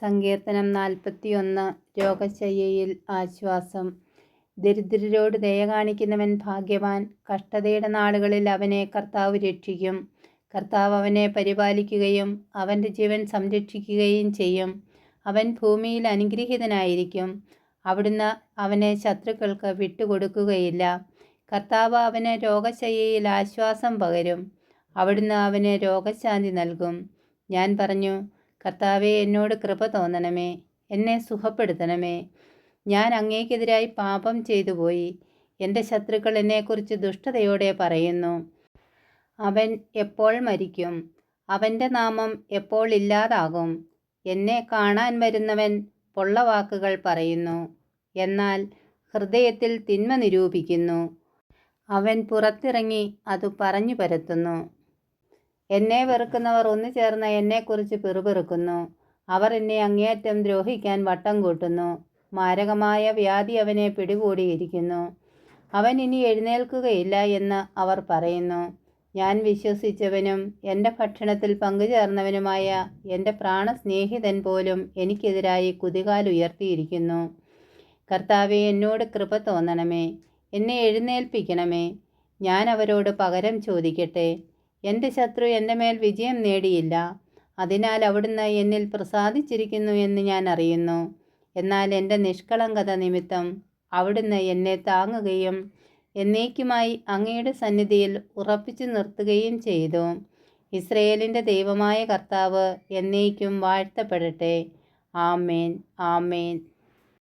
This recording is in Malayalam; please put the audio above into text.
സങ്കീർത്തനം 41. രോഗശയ്യയിൽ ആശ്വാസം. ദരിദ്രരോട് ദയ കാണിക്കുന്നവൻ ഭാഗ്യവാൻ. കഷ്ടതയുടെ നാളുകളിൽ അവനെ കർത്താവ് രക്ഷിക്കും. കർത്താവ് അവനെ പരിപാലിക്കുകയും അവൻ്റെ ജീവൻ സംരക്ഷിക്കുകയും ചെയ്യും. അവൻ ഭൂമിയിൽ അനുഗ്രഹീതനായിരിക്കും. അവിടുന്ന് അവനെ ശത്രുക്കൾക്ക് വിട്ടുകൊടുക്കുകയില്ല. കർത്താവ് അവന് രോഗശയ്യയിൽ ആശ്വാസം പകരും. അവിടുന്ന് അവന് രോഗശാന്തി നൽകും. ഞാൻ പറഞ്ഞു, കർത്താവേ, എന്നോട് കൃപ തോന്നണമേ, എന്നെ സുഖപ്പെടുത്തണമേ. ഞാൻ അങ്ങേക്കെതിരായി പാപം ചെയ്തു പോയി. എൻ്റെ ശത്രുക്കൾ എന്നെക്കുറിച്ച് ദുഷ്ടതയോടെ പറയുന്നു. അവൻ എപ്പോൾ മരിക്കും? അവൻ്റെ നാമം എപ്പോൾ ഇല്ലാതാകും? എന്നെ കാണാൻ വരുന്നവൻ പൊള്ളവാക്കുകൾ പറയുന്നു, എന്നാൽ ഹൃദയത്തിൽ തിന്മ നിരൂപിക്കുന്നു. അവൻ പുറത്തിറങ്ങി അത് പറഞ്ഞു പരത്തുന്നു. എന്നെ വെറുക്കുന്നവർ ഒന്നു ചേർന്ന് എന്നെക്കുറിച്ച് പിറുപിറുക്കുന്നു. അവർ എന്നെ അങ്ങേയറ്റം ദ്രോഹിക്കാൻ വട്ടം കൂട്ടുന്നു. മാരകമായ വ്യാധി അവനെ പിടികൂടിയിരിക്കുന്നു. അവൻ ഇനി എഴുന്നേൽക്കുകയില്ല എന്ന് അവർ പറയുന്നു. ഞാൻ വിശ്വസിച്ചവനും എൻ്റെ ഭക്ഷണത്തിൽ പങ്കുചേർന്നവനുമായ എൻ്റെ പ്രാണസ്നേഹിതൻ പോലും എനിക്കെതിരായി കുതികാലുയർത്തിയിരിക്കുന്നു. കർത്താവേ, എന്നോട് കൃപ തോന്നണമേ, എന്നെ എഴുന്നേൽപ്പിക്കണമേ. ഞാൻ അവരോട് പകരം ചോദിക്കട്ടെ. എൻ്റെ ശത്രു എൻ്റെ മേൽ വിജയം നേടിയില്ല. അതിനാൽ അവിടുന്ന് എന്നിൽ പ്രസാദിച്ചിരിക്കുന്നു എന്ന് ഞാൻ അറിയുന്നു. എന്നാൽ എൻ്റെ നിഷ്കളങ്കത നിമിത്തം അവിടുന്ന് എന്നെ താങ്ങുകയും എന്നേക്കുമായി അങ്ങയുടെ സന്നിധിയിൽ ഉറപ്പിച്ചു നിർത്തുകയും ചെയ്തു. ഇസ്രയേലിൻ്റെ ദൈവമായ കർത്താവ് എന്നേക്കും വാഴ്ത്തപ്പെടട്ടെ. ആമേൻ, ആമേൻ.